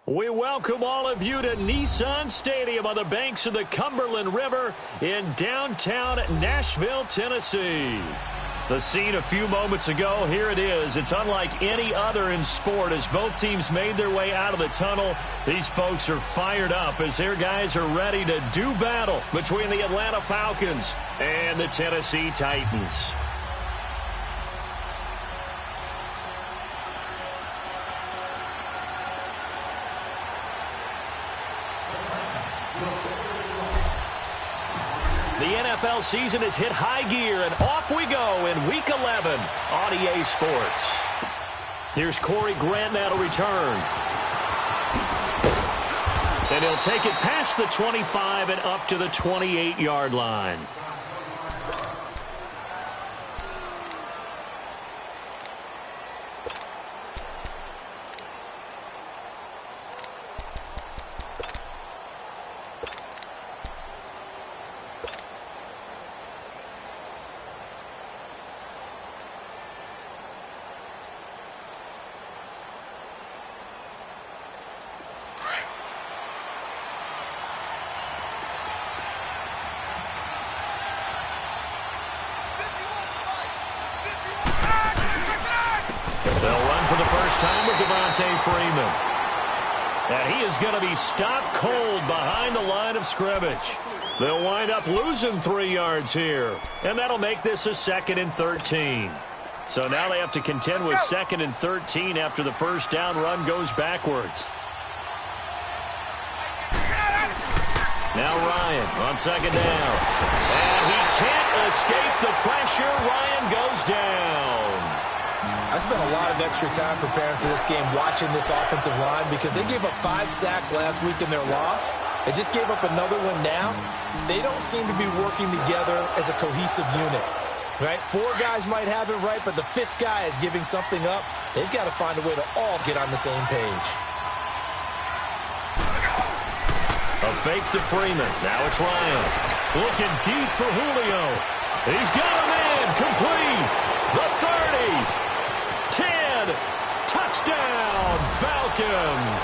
We welcome all of you to Nissan Stadium on the banks of the Cumberland River in downtown Nashville, Tennessee. The scene a few moments ago, here it is. It's unlike any other in sport as both teams made their way out of the tunnel. These folks are fired up as their guys are ready to do battle between the Atlanta Falcons and the Tennessee Titans. The NFL season has hit high gear, and off we go in Week 11 on EA Sports. Here's Corey Grant now to return. And he'll take it past the 25 and up to the 28-yard line. Freeman. And he is going to be stopped cold behind the line of scrimmage. They'll wind up losing 3 yards here. And that'll make this a 2nd and 13. So now they have to contend with 2nd and 13 after the first down run goes backwards. Now Ryan on 2nd down. And he can't escape the pressure. Ryan goes down. I spent a lot of extra time preparing for this game watching this offensive line because they gave up 5 sacks last week in their loss. They just gave up another one now. They don't seem to be working together as a cohesive unit, right? 4 guys might have it right, but the 5th guy is giving something up. They've got to find a way to all get on the same page. A fake to Freeman. Now it's Ryan. Looking deep for Julio. He's got him in. Complete. The 30. 10, touchdown, Falcons.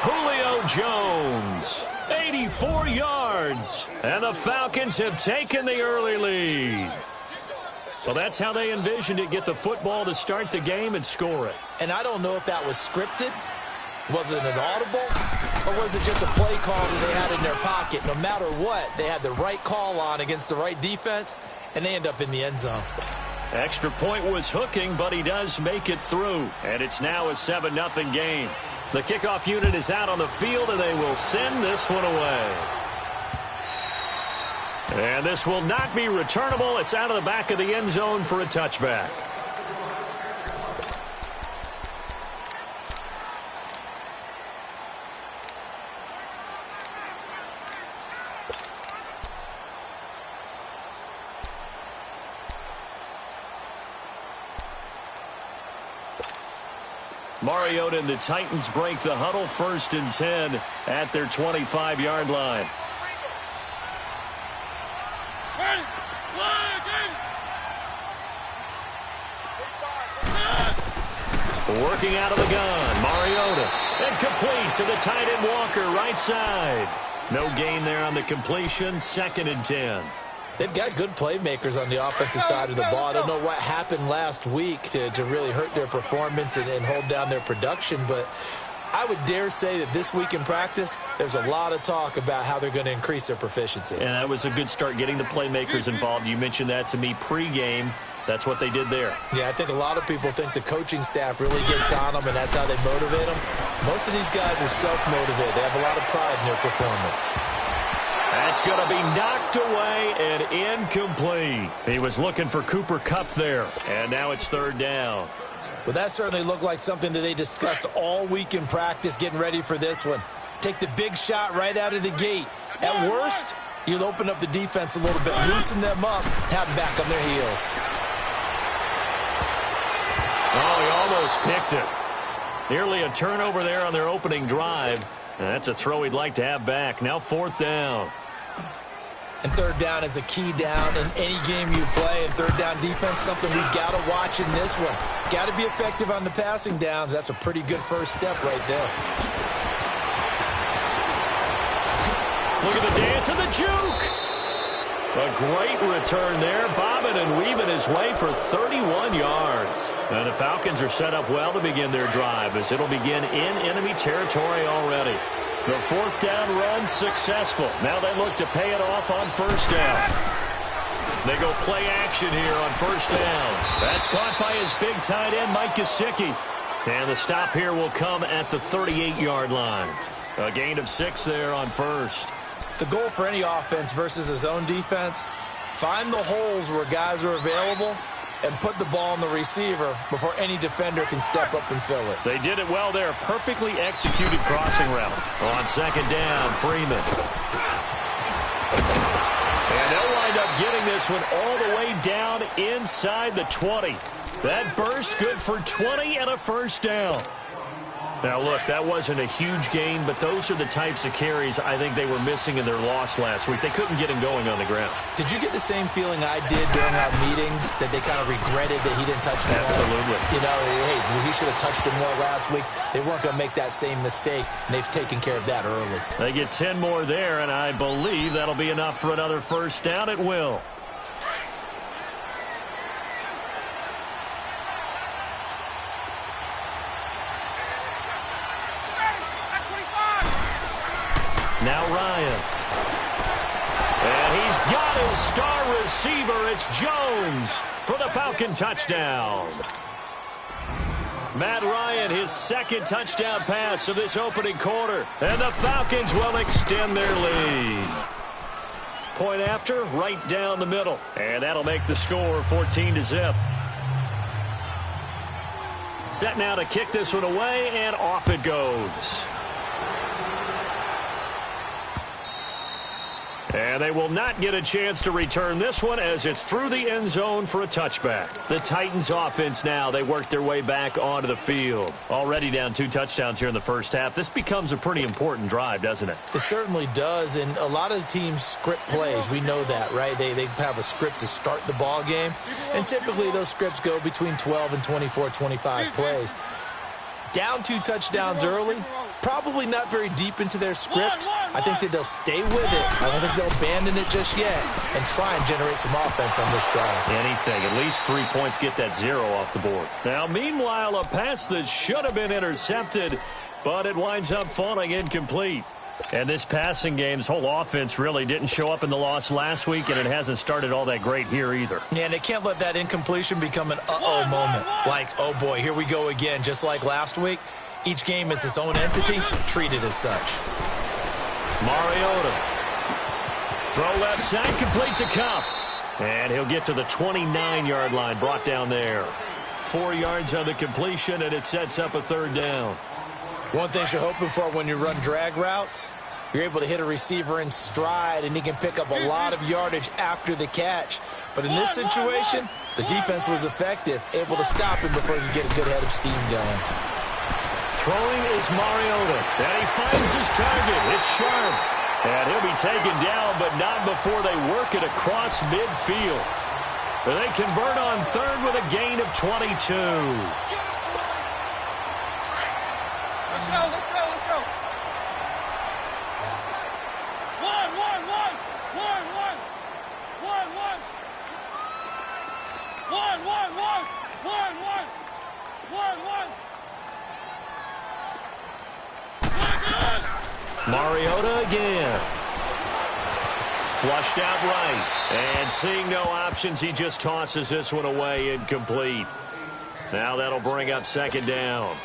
Julio Jones, 84 yards, and the Falcons have taken the early lead. So that's how they envisioned it, get the football to start the game and score it. And I don't know if that was scripted, was it an audible, or was it just a play call that they had in their pocket? No matter what, they had the right call on against the right defense, and they end up in the end zone. Extra point was hooking, but he does make it through. And it's now a 7-0 game. The kickoff unit is out on the field, and they will send this one away. And this will not be returnable. It's out of the back of the end zone for a touchback. Mariota and the Titans break the huddle, 1st and 10 at their 25-yard line. Working out of the gun, Mariota. And complete to the tight end Walker, right side. No gain there on the completion, 2nd and 10. They've got good playmakers on the offensive side of the ball. I don't know what happened last week to really hurt their performance and hold down their production, but I would dare say that this week in practice, there's a lot of talk about how they're going to increase their proficiency. And that was a good start, getting the playmakers involved. You mentioned that to me pregame. That's what they did there. Yeah, I think a lot of people think the coaching staff really gets on them, and that's how they motivate them. Most of these guys are self-motivated. They have a lot of pride in their performance. That's going to be knocked away and incomplete. He was looking for Cooper Kupp there, and now it's 3rd down. Well, that certainly looked like something that they discussed all week in practice, getting ready for this one. Take the big shot right out of the gate. At worst, you'll open up the defense a little bit, loosen them up, have them back on their heels. Oh, he almost picked it. Nearly a turnover there on their opening drive. And that's a throw he'd like to have back. Now 4th down. And third down is a key down in any game you play. And third down defense, something we've got to watch in this one. Got to be effective on the passing downs. That's a pretty good first step right there. Look at the dance and the juke. A great return there, bobbing and weaving his way for 31 yards. And the Falcons are set up well to begin their drive as it'll begin in enemy territory already. The fourth down run successful. Now they look to pay it off on first down. They go play action here on first down. That's caught by his big tight end, Mike Gesicki. And the stop here will come at the 38-yard line. A gain of 6 there on first. The goal for any offense versus his own defense, find the holes where guys are available and put the ball on the receiver before any defender can step up and fill it. They did it well there. Perfectly executed crossing route. On second down, Freeman. And they'll wind up getting this one all the way down inside the 20. That burst good for 20 and a first down. Now, look, that wasn't a huge gain, but those are the types of carries I think they were missing in their loss last week. They couldn't get him going on the ground. Did you get the same feeling I did during our meetings, that they kind of regretted that he didn't touch the ball? Absolutely. You know, hey, he should have touched it more last week. They weren't going to make that same mistake, and they've taken care of that early. They get 10 more there, and I believe that'll be enough for another first down at will. Now Ryan. And he's got his star receiver. It's Jones for the Falcon touchdown. Matt Ryan, his second touchdown pass of this opening quarter. And the Falcons will extend their lead. Point after, right down the middle. And that'll make the score 14-0. Set now to kick this one away, and off it goes. And they will not get a chance to return this one as it's through the end zone for a touchback. The Titans offense now, they work their way back onto the field. Already down 2 touchdowns here in the first half. This becomes a pretty important drive, doesn't it? It certainly does, and a lot of the teams script plays. We know that, right? They have a script to start the ball game, and typically those scripts go between 12 and 24, 25 plays. Down 2 touchdowns early, probably not very deep into their script. I think that they'll stay with it. I don't think they'll abandon it just yet and try and generate some offense on this drive. Anything. At least 3 points, get that 0 off the board. Now, meanwhile, a pass that should have been intercepted, but it winds up falling incomplete. And this passing game's whole offense really didn't show up in the loss last week, and it hasn't started all that great here either. Yeah, and they can't let that incompletion become an uh-oh moment. Like, oh boy, here we go again. Just like last week, each game is its own entity, treated as such. Mariota. Throw left side, complete to Cup. And he'll get to the 29-yard line, brought down there. 4 yards on the completion, and it sets up a third down. One thing you're hoping for when you run drag routes, you're able to hit a receiver in stride, and he can pick up a lot of yardage after the catch. But in this situation, the defense was effective, able to stop him before he could get a good head of steam going. Throwing is Mariota, and he finds his target. It's Sharp, and he'll be taken down, but not before they work it across midfield. They convert on third with a gain of 22. Let's go. One. Mariota again. Flushed out right. And seeing no options, he just tosses this one away incomplete. Now that'll bring up second down.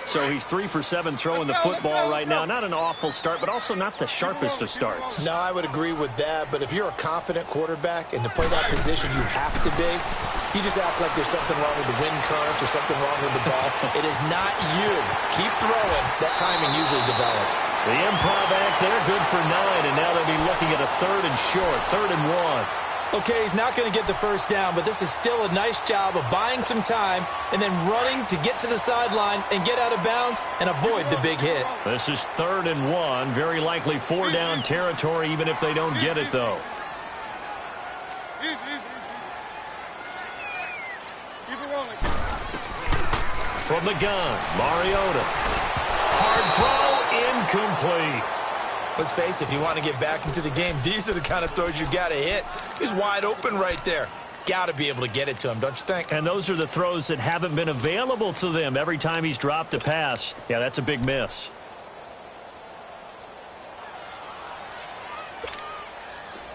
So he's 3 for 7 throwing the football right now. Not an awful start, but also not the sharpest of starts. No, I would agree with that. But if you're a confident quarterback and to play that position you have to be, you just act like there's something wrong with the wind currents or something wrong with the ball. It is not you. Keep throwing. That timing usually develops. The improv act there, good for 9, and now they'll be looking at a 3rd and short, 3rd and 1. Okay, he's not going to get the first down, but this is still a nice job of buying some time and then running to get to the sideline and get out of bounds and avoid the big hit. This is 3rd and 1, very likely 4 down territory even if they don't get it, though. From the gun, Mariota. Hard throw, incomplete. Let's face it, if you want to get back into the game, these are the kind of throws you got to hit. He's wide open right there. Got to be able to get it to him, don't you think? And those are the throws that haven't been available to them every time he's dropped a pass. Yeah, that's a big miss.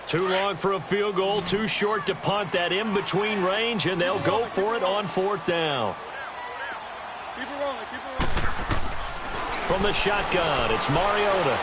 Too long for a field goal, too short to punt. That in-between range, and they'll go for it on 4th down. Keep it rolling, keep it rolling. From the shotgun, it's Mariota.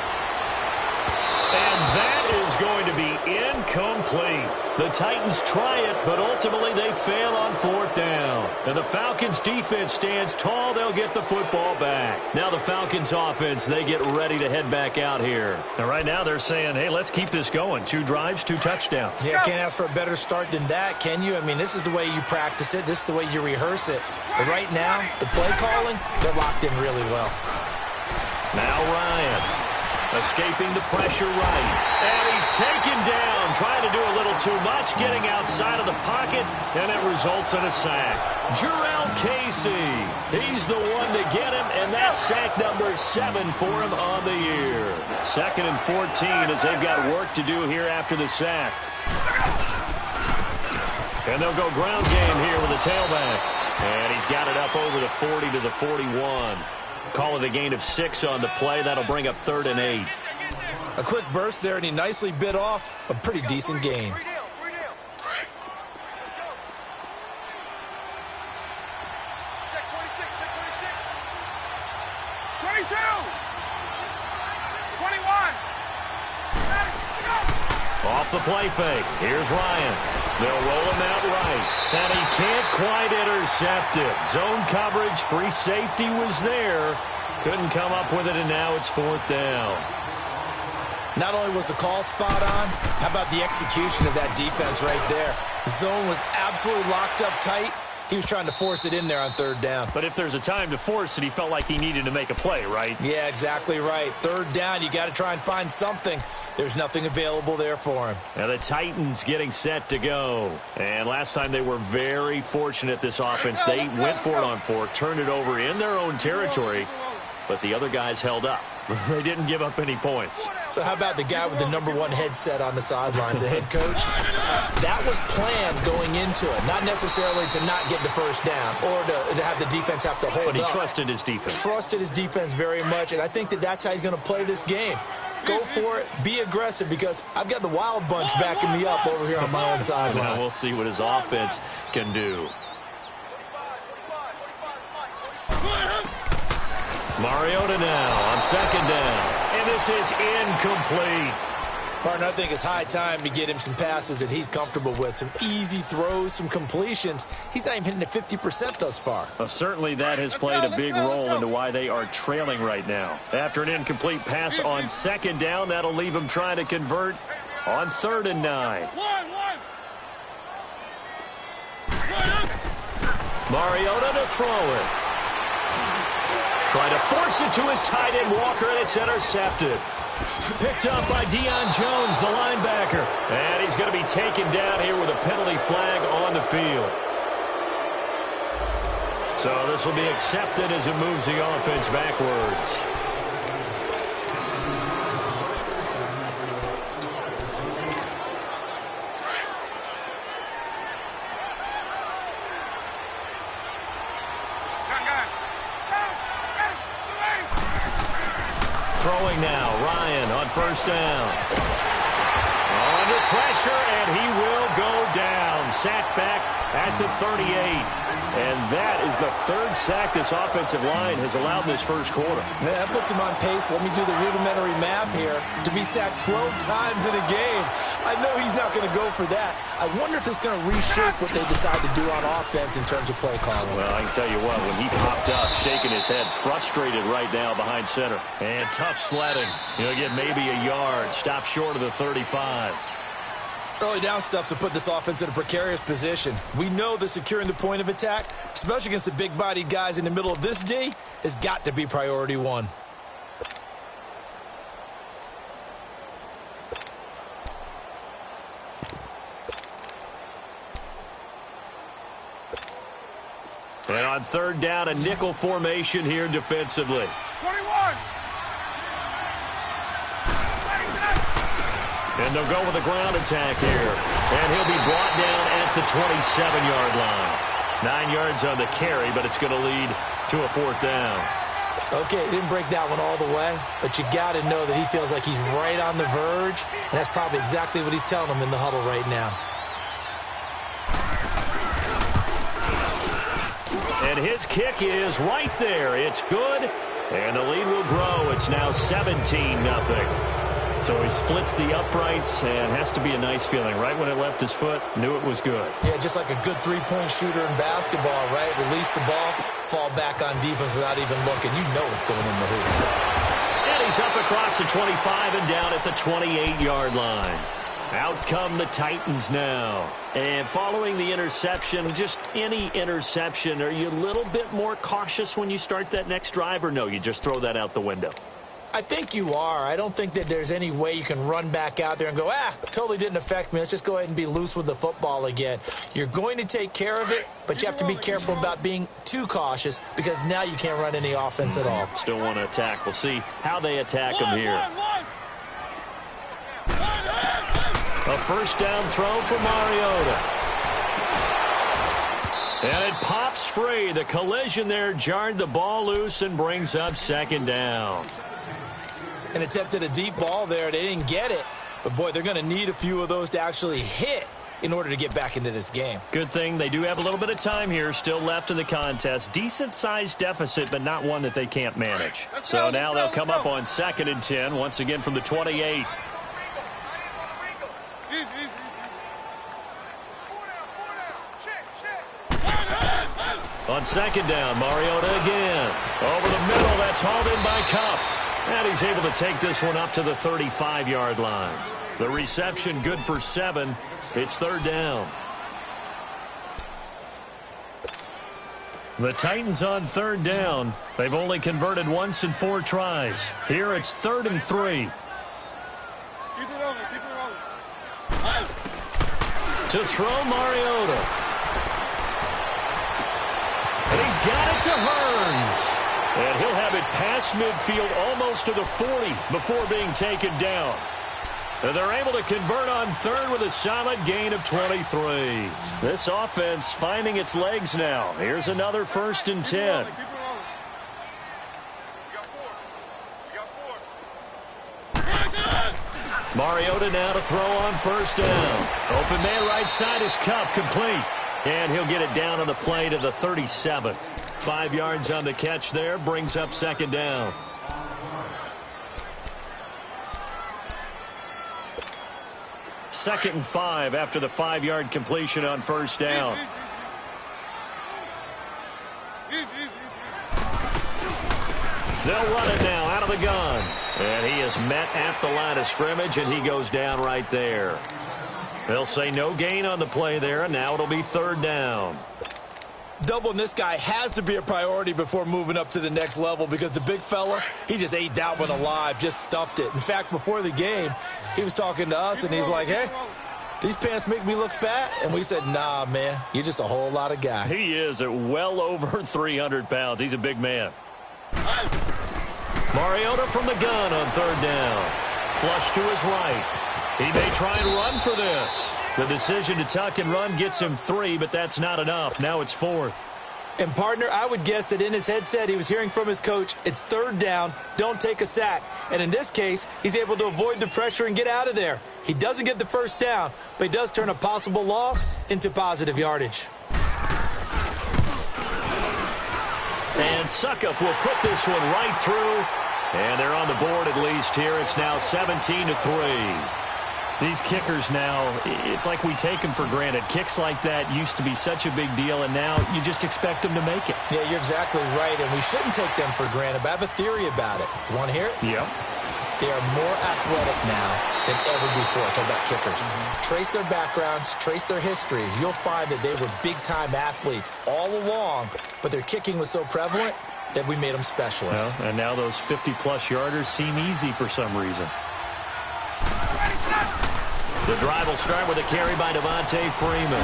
And that is going to be incomplete. The Titans try it, but ultimately they fail on 4th down. And the Falcons defense stands tall. They'll get the football back. Now the Falcons offense, they get ready to head back out here. And right now they're saying, hey, let's keep this going. 2 drives, 2 touchdowns. Yeah, can't ask for a better start than that, can you? I mean, this is the way you practice it. This is the way you rehearse it. But right now, the play calling, they're locked in really well. Now Ryan. Escaping the pressure right. And he's taken down, trying to do a little too much, getting outside of the pocket, and it results in a sack. Jarrell Casey, he's the one to get him, and that's sack number 7 for him on the year. 2nd and 14 as they've got work to do here after the sack. And they'll go ground game here with the tailback. And he's got it up over the 40 to the 41. Call it a gain of 6 on the play. That'll bring up 3rd and 8. A quick burst there, and he nicely bit off a pretty decent gain. 3 down. 22. 21. Off the play fake. Here's Ryan. They'll roll him out right. And he can't quite intercept it. Zone coverage, free safety was there. Couldn't come up with it, and now it's 4th down. Not only was the call spot on, how about the execution of that defense right there? Zone was absolutely locked up tight. He was trying to force it in there on 3rd down. But if there's a time to force it, he felt like he needed to make a play, right? Yeah, exactly right. 3rd down, you got to try and find something. There's nothing available there for him. Now the Titans getting set to go. And last time they were very fortunate, this offense. They went for it on 4th, turned it over in their own territory, but the other guys held up. They didn't give up any points. So how about the guy with the #1 headset on the sidelines, the head coach? That was planned going into it, not necessarily to not get the 1st down or to have the defense have to hold up. But he trusted his defense. Trusted his defense very much, and I think that that's how he's going to play this game. Go for it, be aggressive, because I've got the wild bunch backing me up over here on my own sideline. Now we'll see what his offense can do. Mariota now on 2nd down. And this is incomplete. Partner, I think it's high time to get him some passes that he's comfortable with. Some easy throws, some completions. He's not even hitting at 50% thus far. Well, certainly that has played a big role into why they are trailing right now. After an incomplete pass on 2nd down, that'll leave him trying to convert on 3rd and 9. Mariota to throw it. Trying to force it to his tight end, Walker, and it's intercepted. Picked up by Deion Jones, the linebacker. And he's going to be taken down here with a penalty flag on the field. So this will be accepted as it moves the offense backwards. Throwing now, Ryan on 1st down. Under pressure, and he will go down. Sacked back at the 38. And that is the 3rd sack this offensive line has allowed in this 1st quarter. Man, that puts him on pace. Let me do the rudimentary math here. To be sacked 12 times in a game. I know he's not going to go for that. I wonder if it's going to reshape what they decide to do on offense in terms of play calling. Well, I can tell you what, when he popped up, shaking his head, frustrated right now behind center. And tough sledding. He'll get maybe a yard. Stop short of the 35. Early down stuff to put this offense in a precarious position. We know that securing the point of attack, especially against the big-bodied guys in the middle of this D, has got to be priority 1. And on third down, a nickel formation here defensively. 21. And they'll go with a ground attack here. And he'll be brought down at the 27-yard line. 9 yards on the carry, but it's going to lead to a fourth down. Okay, he didn't break that one all the way, but you got to know that he feels like he's right on the verge, and that's probably exactly what he's telling them in the huddle right now. And his kick is right there. It's good, and the lead will grow. It's now 17-0. So he splits the uprights, and has to be a nice feeling. Right when it left his foot, knew it was good. Yeah, just like a good three-point shooter in basketball, right? Release the ball, fall back on defense without even looking. You know it's going in the hoop. And he's up across the 25 and down at the 28-yard line. Out come the Titans now. And following the interception, just any interception, are you a little bit more cautious when you start that next drive, or no, you just throw that out the window? I think you are. I don't think that there's any way you can run back out there and go, totally didn't affect me. Let's just go ahead and be loose with the football again. You're going to take care of it, but you have to be careful about being too cautious because now you can't run any offense at all. Still want to attack. We'll see how they attack him here. A first down throw for Mariota. And it pops free. The collision there jarred the ball loose and brings up second down. And attempted a deep ball there. They didn't get it. But, boy, they're going to need a few of those to actually hit in order to get back into this game. Good thing they do have a little bit of time here still left in the contest. Decent-sized deficit, but not one that they can't manage. So now they'll come up on 2nd and 10, once again from the 28. On 2nd down, Mariota again. Over the middle, that's hauled in by Kupp. And he's able to take this one up to the 35-yard line. The reception good for 7. It's 3rd down. The Titans on 3rd down. They've only converted once in 4 tries. Here it's 3rd and 3. Keep it rolling, keep it rolling. To throw Mariota. And he's got it to Hearns. And he'll have it past midfield almost to the 40 before being taken down. And they're able to convert on 3rd with a solid gain of 23. This offense finding its legs now. Here's another 1st and 10. Mariota now to throw on 1st down. Open man right side is Kupp, complete. And he'll get it down on the play to the 37. 5 yards on the catch there, brings up 2nd down. Second and 5 after the 5-yard completion on 1st down. They'll run it now out of the gun. And he is met at the line of scrimmage, and he goes down right there. They'll say no gain on the play there, and now it'll be 3rd down. Doubling this guy has to be a priority before moving up to the next level because the big fella, he just ate that one alive, just stuffed it. In fact, before the game, he was talking to us, and he's like, hey, these pants make me look fat? And we said, nah, man, you're just a whole lot of guy. He is at well over 300 pounds. He's a big man. Mariota from the gun on 3rd down. Flush to his right. He may try and run for this. The decision to tuck and run gets him 3, but that's not enough. Now it's 4th. And, partner, I would guess that in his headset he was hearing from his coach, it's 3rd down, don't take a sack. And in this case, he's able to avoid the pressure and get out of there. He doesn't get the 1st down, but he does turn a possible loss into positive yardage. And Suckup will put this one right through. And they're on the board at least here. It's now 17-3. These kickers now, it's like we take them for granted. Kicks like that used to be such a big deal, and now you just expect them to make it. Yeah, you're exactly right, and we shouldn't take them for granted, but I have a theory about it. You want to hear it? Yep. They are more athletic now than ever before. Talk about kickers. Trace their backgrounds, trace their histories. You'll find that they were big-time athletes all along, but their kicking was so prevalent that we made them specialists. Well, and now those 50-plus yarders seem easy for some reason. The drive will start with a carry by Devontae Freeman.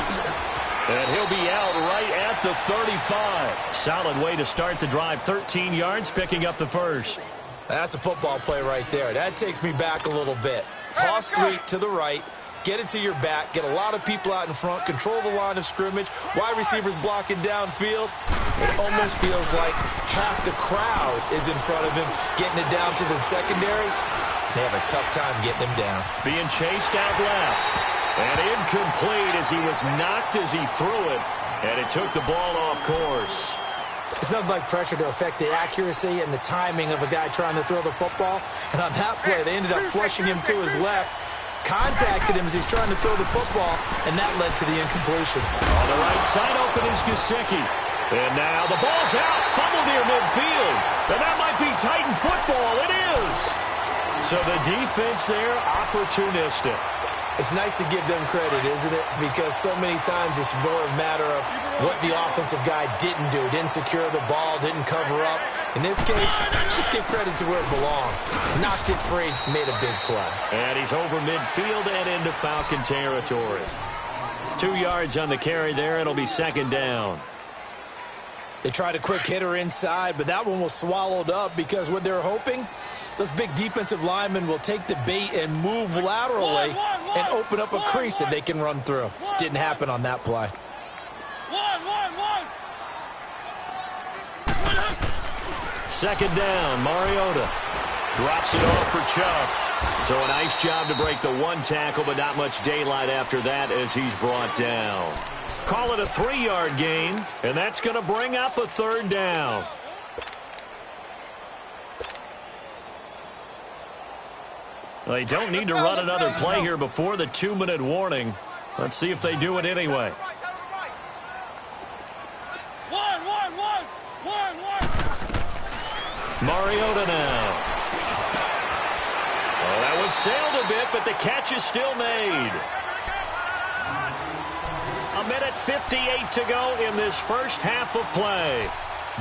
And he'll be out right at the 35. Solid way to start the drive. 13 yards, picking up the first. That's a football play right there. That takes me back a little bit. Toss sweep to the right. Get it to your back. Get a lot of people out in front. Control the line of scrimmage. Wide receivers blocking downfield. It almost feels like half the crowd is in front of him, getting it down to the secondary. They have a tough time getting him down. Being chased out left. And incomplete as he was knocked as he threw it. And it took the ball off course. It's nothing like pressure to affect the accuracy and the timing of a guy trying to throw the football. And on that play, they ended up flushing him to his left. Contacted him as he's trying to throw the football, and that led to the incompletion. On the right side open is Gesicki. And now the ball's out. Fumble near midfield. And that might be Titan football. It is. So the defense there, opportunistic. It's nice to give them credit, isn't it? Because so many times it's more a matter of what the offensive guy didn't do. Didn't secure the ball, didn't cover up. In this case, just give credit to where it belongs. Knocked it free, made a big play. And he's over midfield and into Falcon territory. 2 yards on the carry there. It'll be second down. They tried a quick hitter inside, but that one was swallowed up because what they're hoping, those big defensive linemen will take the bait and move laterally and open up a crease that they can run through. Didn't happen on that play. Second down, Mariota drops it off for Chubb. So a nice job to break the one tackle, but not much daylight after that as he's brought down. Call it a 3-yard gain, and that's going to bring up a third down. They don't need to run another play here before the 2-minute warning. Let's see if they do it anyway. Mariota now. Oh, that one sailed a bit, but the catch is still made. 1:58 to go in this first half of play.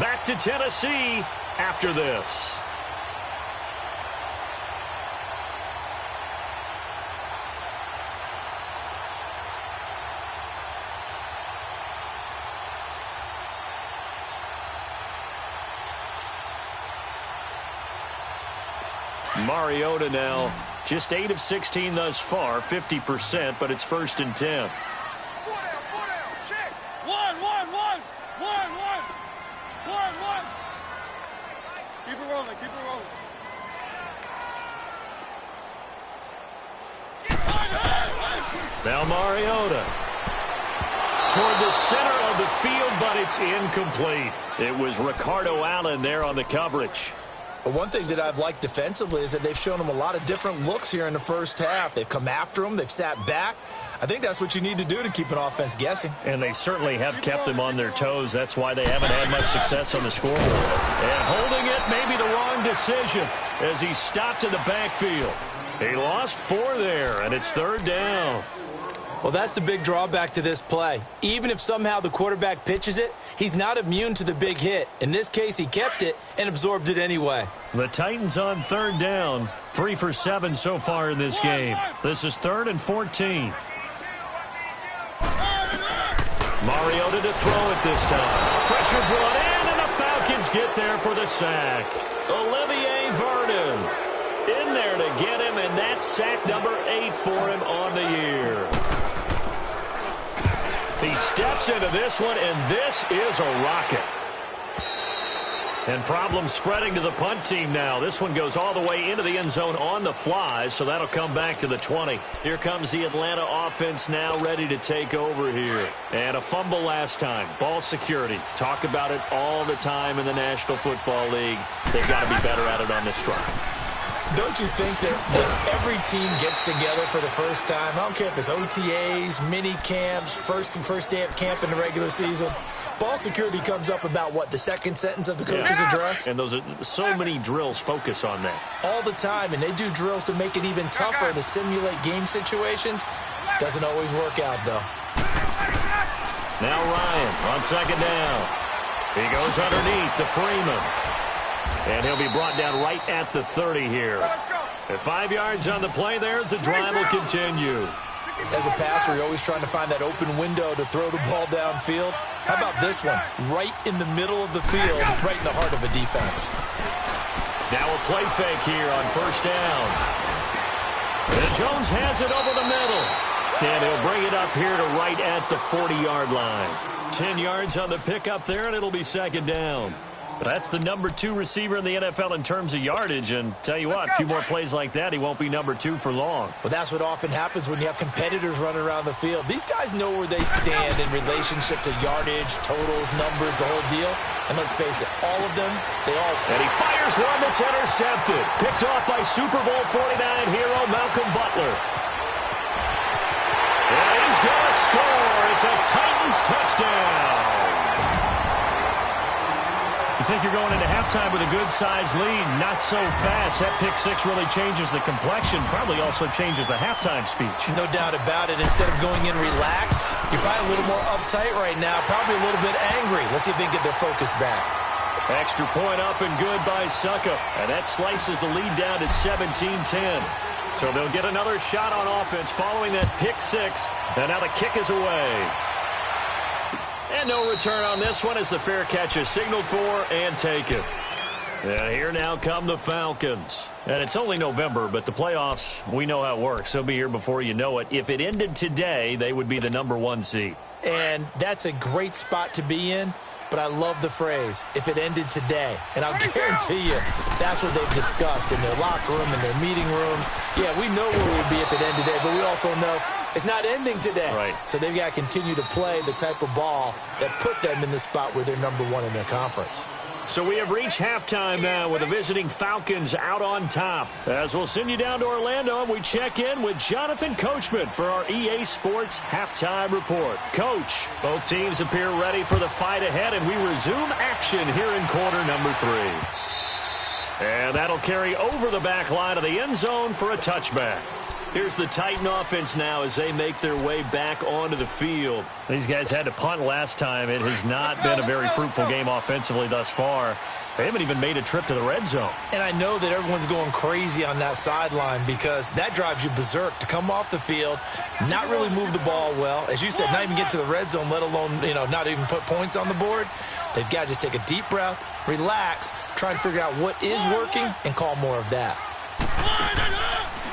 Back to Tennessee after this. Mariota now, just 8 of 16 thus far, 50%, but it's 1st and 10. Keep it rolling, keep it rolling. Now Mariota toward the center of the field, but it's incomplete. It was Ricardo Allen there on the coverage. But one thing that I've liked defensively is that they've shown him a lot of different looks here in the first half. They've come after him. They've sat back. I think that's what you need to do to keep an offense guessing. And they certainly have kept them on their toes. That's why they haven't had much success on the scoreboard. And holding it may be the wrong decision as he stopped in the backfield. He lost 4 there, and it's 3rd down. Well, that's the big drawback to this play. Even if somehow the quarterback pitches it, he's not immune to the big hit. In this case, he kept it and absorbed it anyway. The Titans on 3rd down, 3 for 7 so far in this game. This is 3rd and 14. Mariota to throw it this time. Pressure brought in, and the Falcons get there for the sack. Olivier Vernon in there to get him, and that's sack number 8 for him on the year. He steps into this one, and this is a rocket. And problems spreading to the punt team now. This one goes all the way into the end zone on the fly, so that'll come back to the 20. Here comes the Atlanta offense now ready to take over here. And a fumble last time. Ball security. Talk about it all the time in the National Football League. They've got to be better at it on this drive. Don't you think that when every team gets together for the first time, I don't care if it's OTAs, mini camps, first day of camp in the regular season, ball security comes up about, what, the second sentence of the coach's address? And those are so many drills focus on that. All the time, and they do drills to make it even tougher to simulate game situations. Doesn't always work out, though. Now Ryan on 2nd down. He goes underneath to Freeman. And he'll be brought down right at the 30 here. At 5 yards on the play there, the drive will continue. As a passer, you're always trying to find that open window to throw the ball downfield. How about this one? Right in the middle of the field, right in the heart of a defense. Now a play fake here on first down. And Jones has it over the middle. And he'll bring it up here to right at the 40-yard line. 10 yards on the pickup there, and it'll be second down. That's the number 2 receiver in the NFL in terms of yardage. And tell you what, a few more plays like that, he won't be number 2 for long. Well, that's what often happens when you have competitors running around the field. These guys know where they stand in relationship to yardage, totals, numbers, the whole deal. And let's face it, all of them, they all... And he fires one that's intercepted. Picked off by Super Bowl 49 hero Malcolm Butler. And he's going to score. It's a Titans touchdown. You think you're going into halftime with a good-sized lead, not so fast. That pick six really changes the complexion, probably also changes the halftime speech. No doubt about it. Instead of going in relaxed, you're probably a little more uptight right now, probably a little bit angry. Let's see if they can get their focus back. Extra point up and good by Suckup. And that slices the lead down to 17-10. So they'll get another shot on offense following that pick six. And now the kick is away. And no return on this one as the fair catch is signaled for and taken. And here now come the Falcons. And it's only November, but the playoffs, we know how it works. They'll be here before you know it. If it ended today, they would be the number 1 seed. And that's a great spot to be in. But I love the phrase, if it ended today. And I'll guarantee you, that's what they've discussed in their locker room, in their meeting rooms. Yeah, we know where we would be if it ended today, but we also know it's not ending today. Right. So they've got to continue to play the type of ball that put them in the spot where they're number 1 in their conference. So we have reached halftime now with the visiting Falcons out on top. As we'll send you down to Orlando, and we check in with Jonathan Coachman for our EA Sports Halftime Report. Coach, both teams appear ready for the fight ahead, and we resume action here in quarter number 3. And that'll carry over the back line of the end zone for a touchback. Here's the Titan offense now as they make their way back onto the field. These guys had to punt last time. It has not been a very fruitful game offensively thus far. They haven't even made a trip to the red zone. And I know that everyone's going crazy on that sideline because that drives you berserk to come off the field, not really move the ball well. As you said, not even get to the red zone, let alone, not even put points on the board. They've got to just take a deep breath, relax, try and figure out what is working, and call more of that.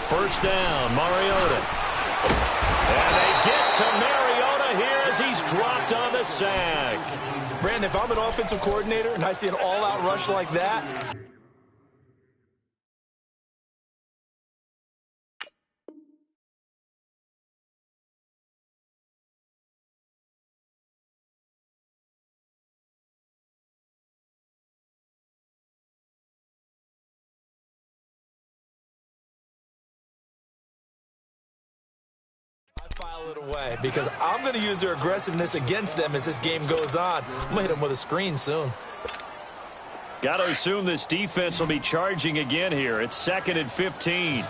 First down, Mariota. And they get to Mariota here as he's dropped on the sack. Brandon, if I'm an offensive coordinator and I see an all-out rush like that, file it away because I'm going to use their aggressiveness against them as this game goes on. I'm going to hit them with a screen soon. Got to assume this defense will be charging again here. It's 2nd and 15.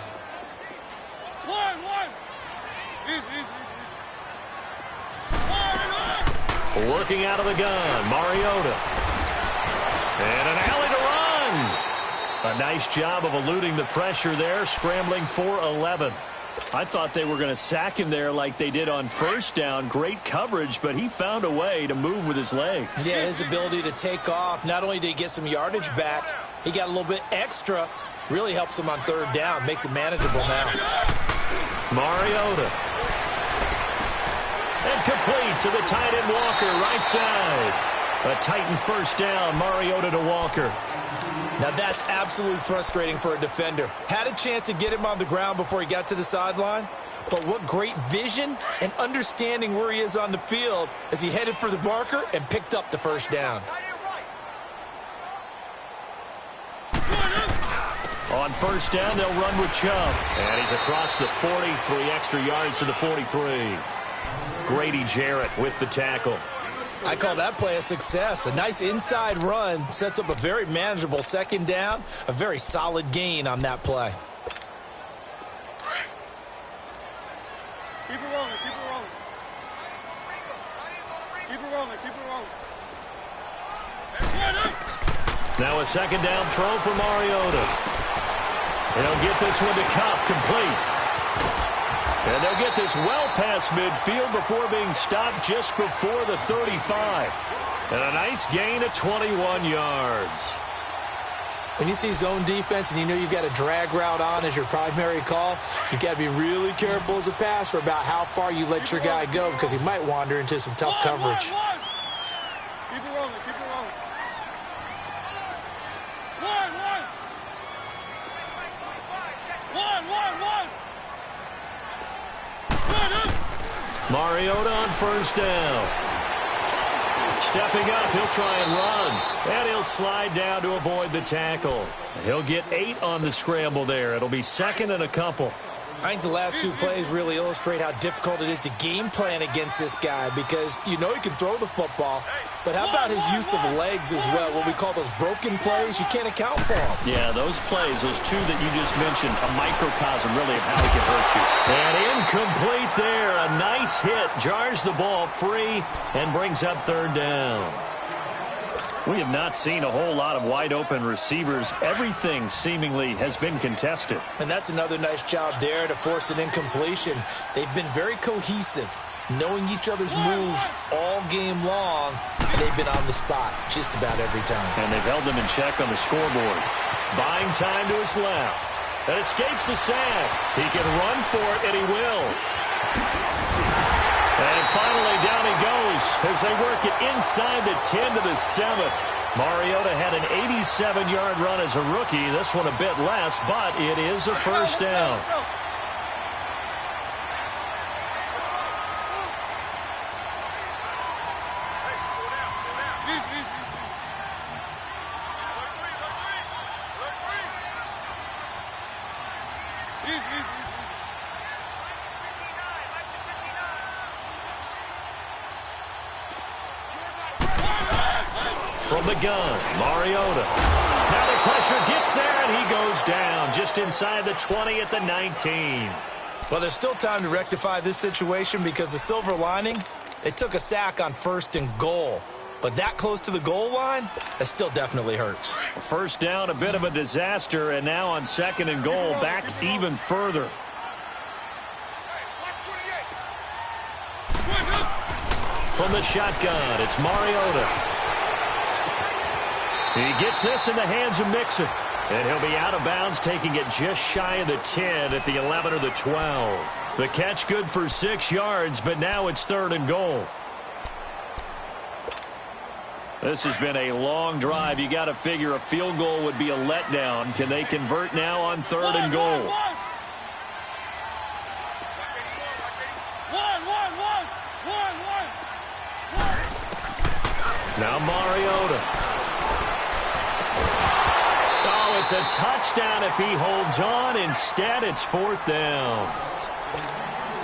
Working out of the gun, Mariota. And an alley to run. A nice job of eluding the pressure there, scrambling for 11. I thought they were going to sack him there like they did on first down. Great coverage, but he found a way to move with his legs. Yeah, his ability to take off. Not only did he get some yardage back, he got a little bit extra. Really helps him on 3rd down. Makes it manageable now. Mariota. And complete to the tight end Walker, right side. A Titan first down, Mariota to Walker. Now that's absolutely frustrating for a defender. Had a chance to get him on the ground before he got to the sideline, but what great vision and understanding where he is on the field as he headed for the marker and picked up the first down. On first down, they'll run with Chubb. And he's across the 40, 3 extra yards to the 43. Grady Jarrett with the tackle. I call that play a success. A nice inside run sets up a very manageable 2nd down. A very solid gain on that play. Keep it rolling, keep it rolling. Keep it rolling, keep it rolling. Now a 2nd down throw for Mariota. He'll get this one to Cup, complete. And they'll get this well past midfield before being stopped just before the 35. And a nice gain of 21 yards. When you see zone defense and you know you've got a drag route on as your primary call, you've got to be really careful as a passer about how far you let your guy go because he might wander into some tough coverage. Keep it rolling, keep it rolling. One. Mariota on first down. Stepping up, he'll try and run. And he'll slide down to avoid the tackle. He'll get 8 on the scramble there. It'll be second and a couple. I think the last 2 plays really illustrate how difficult it is to game plan against this guy because you know he can throw the football, but how about his use of legs as well? What we call those broken plays, you can't account for them. Yeah, those plays, those 2 that you just mentioned, a microcosm really of how he can hurt you. And incomplete there. A nice hit. Jars the ball free and brings up third down. We have not seen a whole lot of wide-open receivers. Everything seemingly has been contested. And that's another nice job there to force an incompletion. They've been very cohesive, knowing each other's moves all game long, and they've been on the spot just about every time. And they've held them in check on the scoreboard. Buying time to his left. And escapes the sack. He can run for it, and he will. And finally, down he goes as they work it inside the 10 to the 7. Mariota had an 87-yard run as a rookie. This one a bit less, but it is a first down. From the gun, Mariota. Now the pressure gets there, and he goes down just inside the 20 at the 19. Well, there's still time to rectify this situation because the silver lining, they took a sack on first and goal. But that close to the goal line, that still definitely hurts. First down, a bit of a disaster, and now on second and goal, back even further. From the shotgun, it's Mariota. He gets this in the hands of Mixon. And he'll be out of bounds, taking it just shy of the 10 at the 11 or the 12. The catch good for 6 yards, but now it's third and goal. This has been a long drive. You got to figure a field goal would be a letdown. Can they convert now on third and goal? Now Mariota. Oh, it's a touchdown if he holds on. Instead, it's fourth down.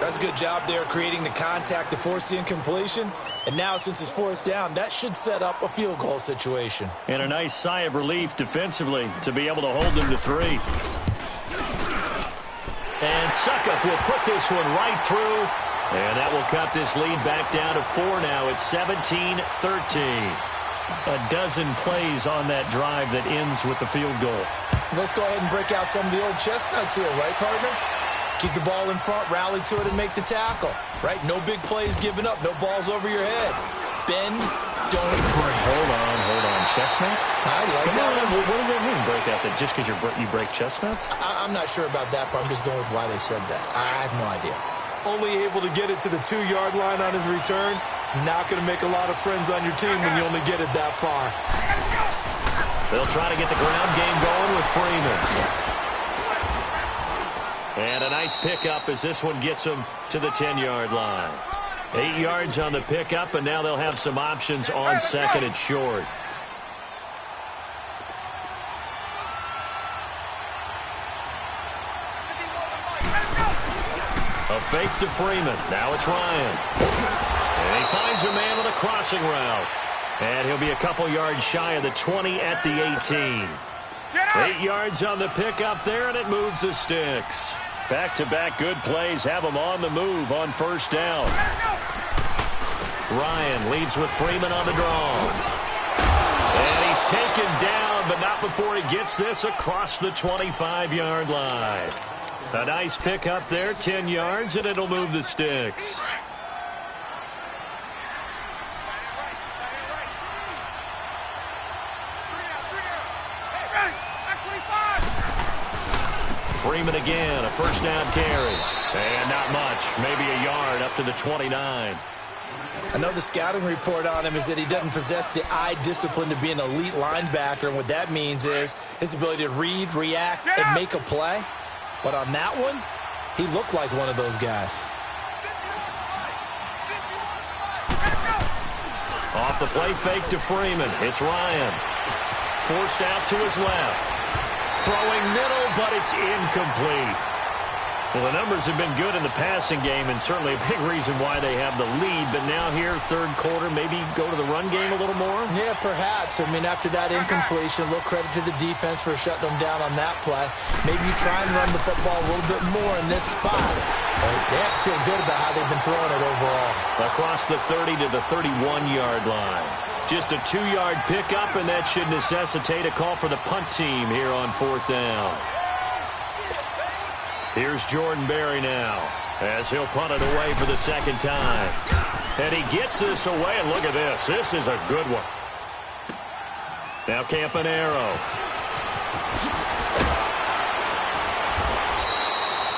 That's a good job there creating the contact to force the incompletion. And now, since it's fourth down, that should set up a field goal situation. And a nice sigh of relief defensively to be able to hold them to 3. And Suckup will put this one right through. And that will cut this lead back down to 4 now. It's 17-13. A dozen plays on that drive that ends with the field goal. Let's go ahead and break out some of the old chestnuts here, right, partner? Keep the ball in front, rally to it, and make the tackle, right? No big plays given up, no balls over your head. Bend, don't break. Hold on. Chestnuts? You like that one? What does that mean, break out? That just because you break chestnuts? I'm not sure about that, but I'm just going with why they said that. I have no idea. Only able to get it to the 2-yard line on his return. Not going to make a lot of friends on your team when you only get it that far. They'll try to get the ground game going with Freeman. And a nice pickup as this one gets them to the 10-yard line. 8 yards on the pickup, and now they'll have some options on second and short. A fake to Freeman. Now it's Ryan. And he finds a man with a crossing route. And he'll be a couple yards shy of the 20 at the 18. 8 yards on the pickup there, and it moves the sticks. Back-to-back good plays have him on the move on first down. Ryan leads with Freeman on the draw. And he's taken down, but not before he gets this across the 25-yard line. A nice pick up there, 10 yards, and it'll move the sticks. Freeman again, a first down carry. And not much, maybe a yard up to the 29. I know the scouting report on him is that he doesn't possess the eye discipline to be an elite linebacker, and what that means is his ability to read, react, and make a play. But on that one, he looked like one of those guys. Off the play fake to Freeman. It's Ryan. Forced out to his left. Throwing middle, but it's incomplete. Well, the numbers have been good in the passing game, and certainly a big reason why they have the lead. But now here, third quarter, maybe go to the run game a little more? Yeah, perhaps. I mean, after that incompletion, a little credit to the defense for shutting them down on that play. Maybe you try and run the football a little bit more in this spot. But they have to feel good about how they've been throwing it overall. Across the 30 to the 31-yard line. Just a 2-yard pickup, and that should necessitate a call for the punt team here on fourth down. Here's Jordan Berry now, as he'll punt it away for the second time. And he gets this away, and look at this. This is a good one. Now Campanaro.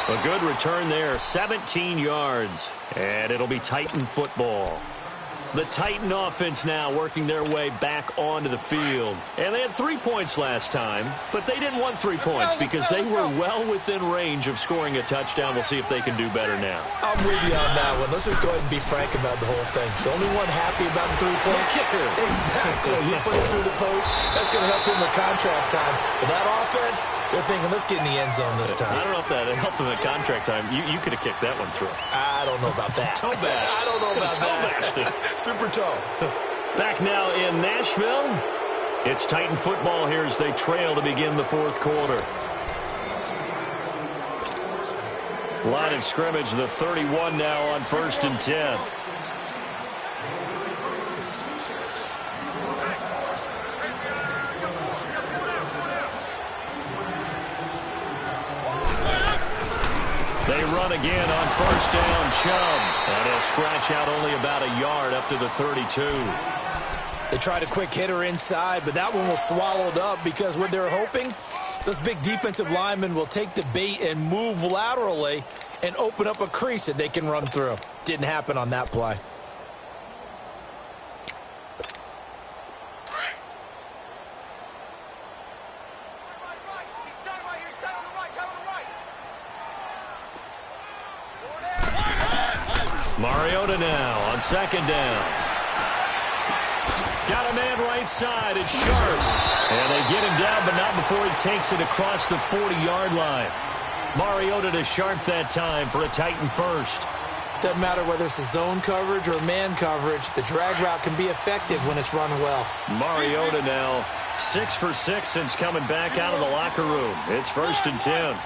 A good return there, 17 yards. And it'll be Titan football. The Titan offense now working their way back onto the field. And they had 3 points last time, but they didn't want 3 points because they were well within range of scoring a touchdown. We'll see if they can do better now. I'm with you on that one. Let's just go ahead and be frank about the whole thing. The only one happy about the 3-point kicker. Exactly. He put it through the post. That's going to help him with contract time. But that offense, they're thinking, let's get in the end zone this time. I don't know if that helped him at contract time. You could have kicked that one through. I don't know about that. Toe bash. I don't know about that. Super toe. Back now in Nashville. It's Titan football here as they trail to begin the fourth quarter. Line of scrimmage, the 31 now on 1st and 10. They run again on 1st down, Chubb. And he'll scratch out only about a yard up to the 32. They tried a quick hitter inside, but that one was swallowed up because what they're hoping, those big defensive linemen will take the bait and move laterally and open up a crease that they can run through. Didn't happen on that play. Mariota now on 2nd down. Got a man right side. It's Sharp. And they get him down, but not before he takes it across the 40-yard line. Mariota to Sharp that time for a Titan first. Doesn't matter whether it's a zone coverage or man coverage. The drag route can be effective when it's run well. Mariota now 6 for 6 since coming back out of the locker room. It's 1st and 10.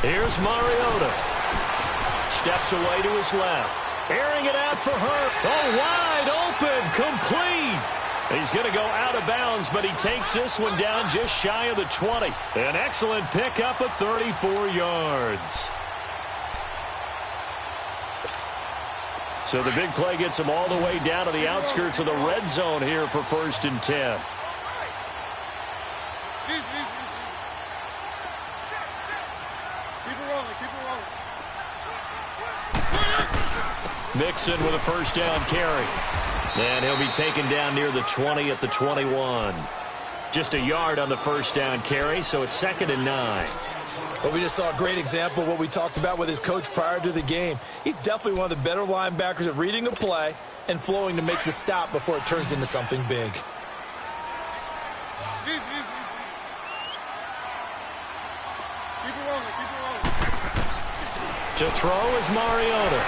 Here's Mariota. Steps away to his left. Airing it out for her. Oh, wide open. Complete. He's going to go out of bounds, but he takes this one down just shy of the 20. An excellent pickup of 34 yards. So the big play gets him all the way down to the outskirts of the red zone here for 1st and 10. Mixon with a 1st down carry. And he'll be taken down near the 20 at the 21. Just a yard on the 1st down carry, so it's 2nd and 9. Well, we just saw a great example of what we talked about with his coach prior to the game. He's definitely one of the better linebackers at reading a play and flowing to make the stop before it turns into something big. To throw is Mariota.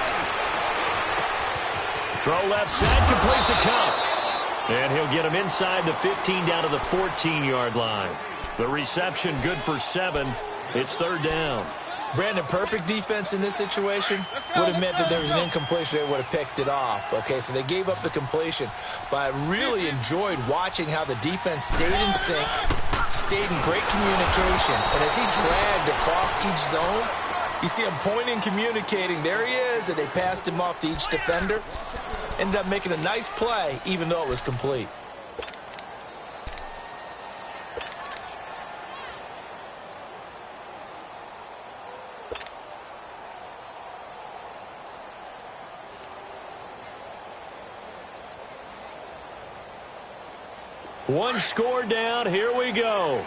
Throw left side, complete to Cup. And he'll get him inside the 15 down to the 14-yard line. The reception good for 7. It's 3rd down. Brandon, perfect defense in this situation would have meant that there was an incompletion. They would have picked it off. Okay, so they gave up the completion. But I really enjoyed watching how the defense stayed in sync, stayed in great communication. And as he dragged across each zone, you see him pointing, communicating. There he is, and they passed him off to each defender. Ended up making a nice play, even though it was complete. One score down. Here we go.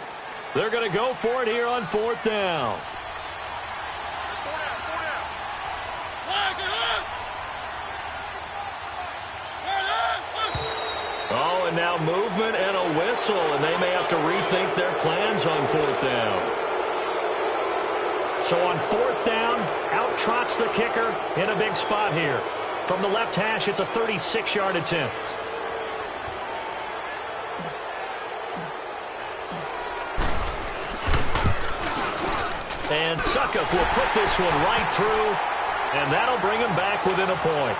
They're going to go for it here on 4th down. Oh, and now movement and a whistle, and they may have to rethink their plans on 4th down. So on 4th down, out trots the kicker in a big spot here. From the left hash, it's a 36-yard attempt. And Suckup will put this one right through, and that'll bring him back within a point.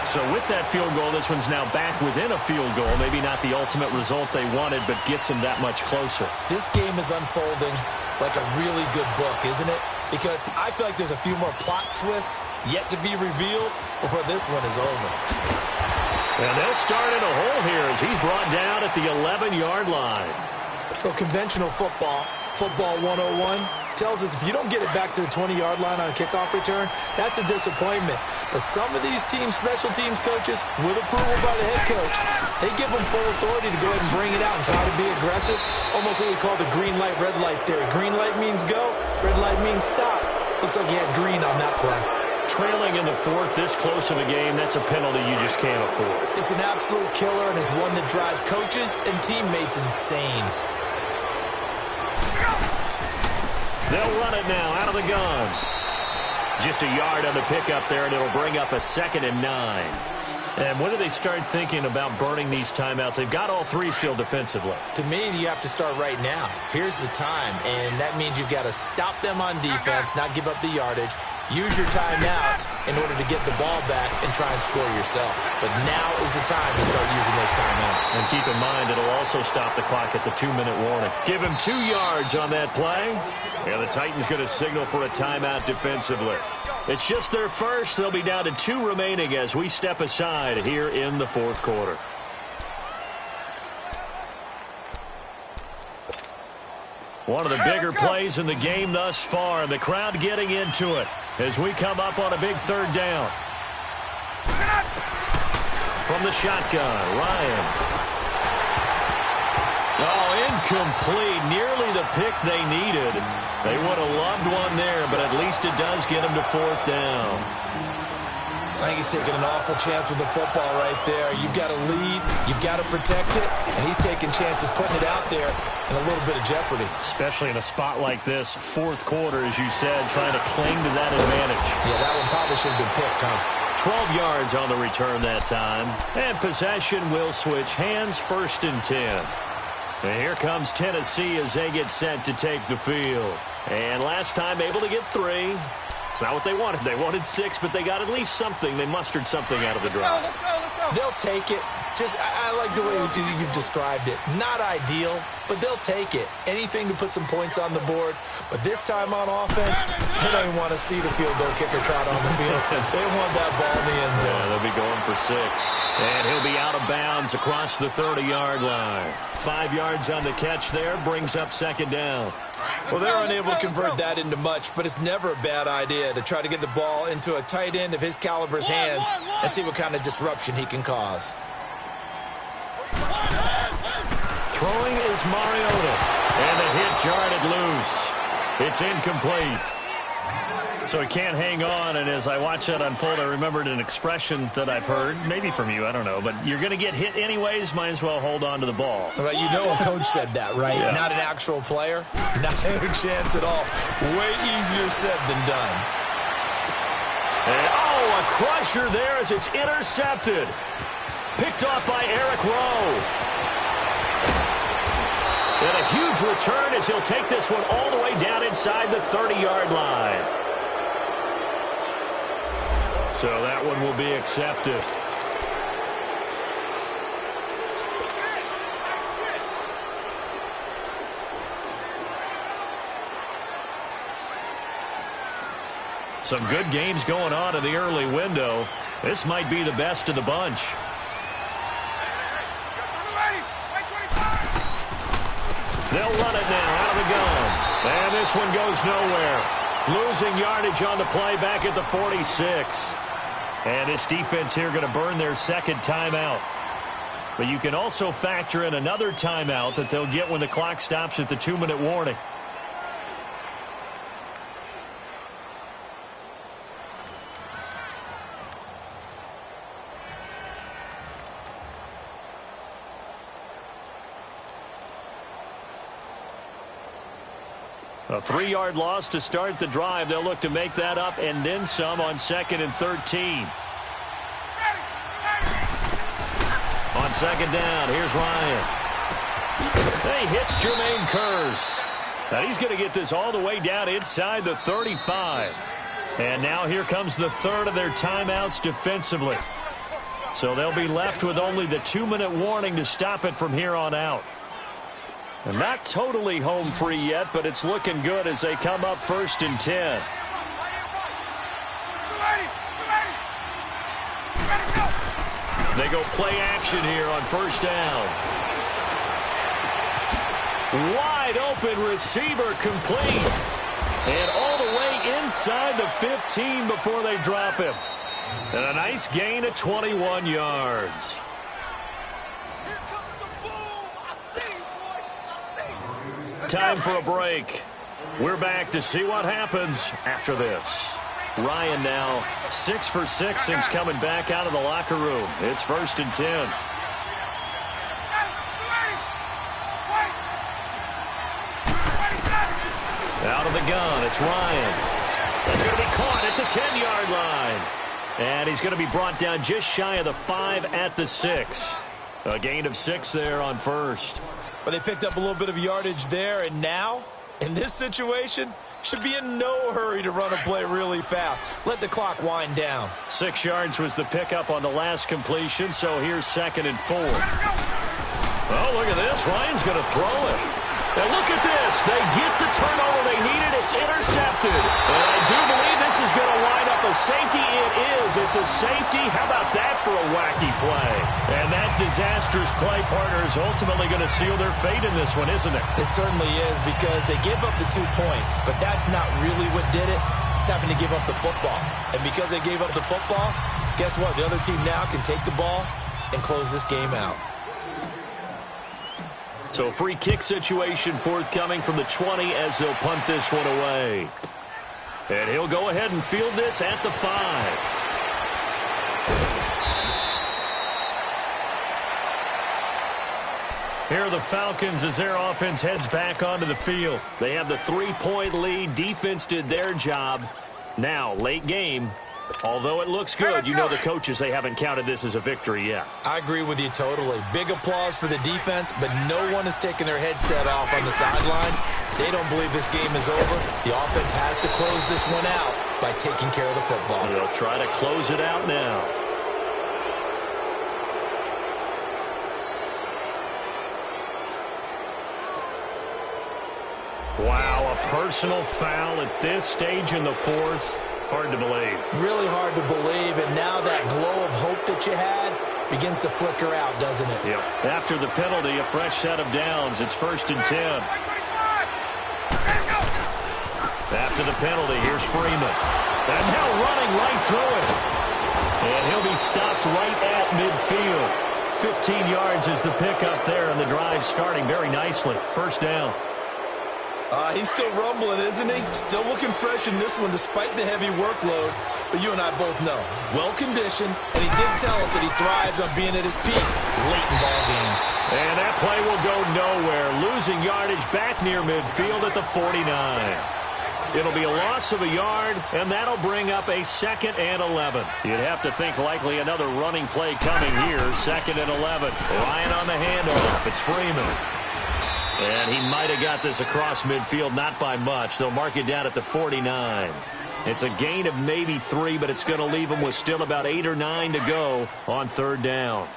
So with that field goal, this one's now back within a field goal. Maybe not the ultimate result they wanted, but gets them that much closer. This game is unfolding like a really good book, isn't it? Because I feel like there's a few more plot twists yet to be revealed before this one is over. And they'll start in a hole here as he's brought down at the 11-yard line. So conventional football 101, tells us if you don't get it back to the 20-yard line on a kickoff return, that's a disappointment. But some of these teams, special teams coaches, with approval by the head coach, they give them full authority to go ahead and bring it out and try to be aggressive. Almost what we call the green light, red light theory. Green light means go, red light means stop. Looks like he had green on that play. Trailing in the 4th, this close of a game, that's a penalty you just can't afford. It's an absolute killer, and it's one that drives coaches and teammates insane. They'll run it now out of the gun. Just a yard on the pickup there, and it'll bring up a 2nd and 9. And when do they start thinking about burning these timeouts? They've got all 3 still defensively. To me, you have to start right now. Here's the time, and that means you've got to stop them on defense, not give up the yardage. Use your timeouts in order to get the ball back and try and score yourself. But now is the time to start using those timeouts. And keep in mind, it'll also stop the clock at the 2-minute warning. Give him 2 yards on that play. And the Titans going to signal for a timeout defensively. It's just their first. They'll be down to 2 remaining as we step aside here in the 4th quarter. One of the bigger plays in the game thus far, and the crowd getting into it as we come up on a big 3rd down. From the shotgun, Ryan. Oh, incomplete. Nearly the pick they needed. They would have loved one there, but at least it does get them to 4th down. I think he's taking an awful chance with the football right there. You've got to lead, you've got to protect it, and he's taking chances putting it out there in a little bit of jeopardy. Especially in a spot like this, 4th quarter, as you said, trying to cling to that advantage. Yeah, that one probably should have been picked, huh? 12 yards on the return that time. And possession will switch hands, 1st and 10. And here comes Tennessee as they get set to take the field. And last time able to get 3. It's not what they wanted. They wanted 6, but they got at least something. They mustered something out of the drive. Let's go. They'll take it. Just, I like the way you've described it. Not ideal, but they'll take it. Anything to put some points on the board. But this time on offense, they don't even want to see the field goal kicker trot on the field. They want that ball in the end zone. Yeah, they'll be going for 6. And he'll be out of bounds across the 30-yard line. 5 yards on the catch there, brings up 2nd down. Well, they're unable to convert that into much, but it's never a bad idea to try to get the ball into a tight end of his caliber's hands and see what kind of disruption he can cause. Throwing is Mariota. And the hit jarred loose. It's incomplete. So he can't hang on, and as I watch that unfold, I remembered an expression that I've heard, maybe from you, I don't know, but you're going to get hit anyways, might as well hold on to the ball. But you know a coach said that, right? Yeah. Not an actual player. Not a chance at all. Way easier said than done. And, oh, a crusher there as it's intercepted. Picked off by Eric Rowe. And a huge return as he'll take this one all the way down inside the 30-yard line. So that one will be accepted. some good games going on in the early window. This might be the best of the bunch. They'll run it now out of the gun. And this one goes nowhere. Losing yardage on the play back at the 46. And this defense here going to burn their second timeout. But you can also factor in another timeout that they'll get when the clock stops at the 2-minute warning. A 3-yard loss to start the drive. They'll look to make that up and then some on 2nd and 13. On 2nd down, here's Ryan. He hits Jermaine Kearse. Now he's going to get this all the way down inside the 35. And now here comes the third of their timeouts defensively. So they'll be left with only the 2-minute warning to stop it from here on out. And not totally home free yet, but it's looking good as they come up 1st and 10. They go play action here on 1st down. Wide open receiver complete. And all the way inside the 15 before they drop him. And a nice gain of 21 yards. Time for a break. We're back to see what happens after this. Ryan now 6 for 6 since coming back out of the locker room. It's 1st and 10. Out of the gun, it's Ryan. That's going to be caught at the 10-yard line. And he's going to be brought down just shy of the 5 at the 6. A gain of 6 there on 1st. But they picked up a little bit of yardage there, and now, in this situation, should be in no hurry to run a play really fast. Let the clock wind down. 6 yards was the pickup on the last completion, so here's 2nd and 4. Oh, look at this. Ryan's going to throw it. And look at this. They get the turnover they needed. It's intercepted. And I do believe this is going to wind up a safety. It is. It's a safety. How about that for a wacky play? And that disastrous play partner is ultimately going to seal their fate in this one, isn't it? It certainly is, because they gave up the 2 points, but that's not really what did it. It's having to give up the football. And because they gave up the football, guess what? The other team now can take the ball and close this game out. So free kick situation forthcoming from the 20 as they'll punt this one away. And he'll go ahead and field this at the 5. Here are the Falcons as their offense heads back onto the field. They have the 3-point lead. Defense did their job. Now, late game. Although it looks good, you know the coaches, they haven't counted this as a victory yet. I agree with you totally. Big applause for the defense, but no one is taking their headset off on the sidelines. They don't believe this game is over. The offense has to close this one out by taking care of the football. They'll try to close it out now. Wow, a personal foul at this stage in the 4th. Hard to believe. Really hard to believe, and now that glow of hope that you had begins to flicker out, doesn't it? Yep. After the penalty, a fresh set of downs. It's 1st and 10. After the penalty, here's Freeman. And now running right through it. And he'll be stopped right at midfield. 15 yards is the pickup there, and the drive starting very nicely. 1st down. He's still rumbling, isn't he? Still looking fresh in this one despite the heavy workload. But you and I both know, well-conditioned, and he did tell us that he thrives on being at his peak late in ball games. And that play will go nowhere. Losing yardage back near midfield at the 49. It'll be a loss of a yard, and that'll bring up a 2nd and 11. You'd have to think likely another running play coming here. 2nd and 11. Ryan on the handoff. It's Freeman. And he might have got this across midfield, not by much. They'll mark it down at the 49. It's a gain of maybe 3, but it's going to leave them with still about 8 or 9 to go on 3rd down.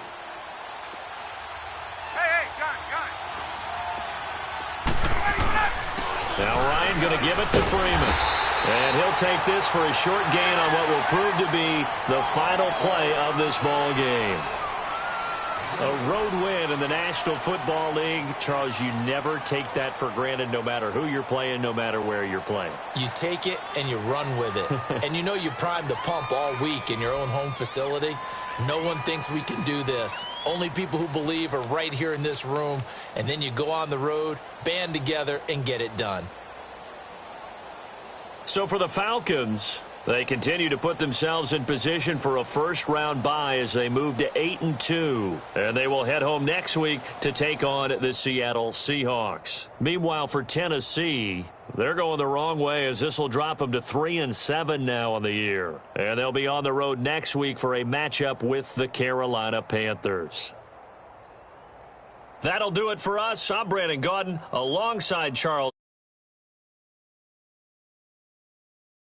Now Ryan going to give it to Freeman. And he'll take this for a short gain on what will prove to be the final play of this ball game. A road win in the National Football League. Charles, you never take that for granted no matter who you're playing, no matter where you're playing. You take it and you run with it. And you know you primed the pump all week in your own home facility. No one thinks we can do this. Only people who believe are right here in this room. And then you go on the road, band together, and get it done. So for the Falcons, they continue to put themselves in position for a first-round bye as they move to 8-2. And they will head home next week to take on the Seattle Seahawks. Meanwhile, for Tennessee, they're going the wrong way as this will drop them to 3-7 now on the year. And they'll be on the road next week for a matchup with the Carolina Panthers. That'll do it for us. I'm Brandon Gaudin alongside Charles.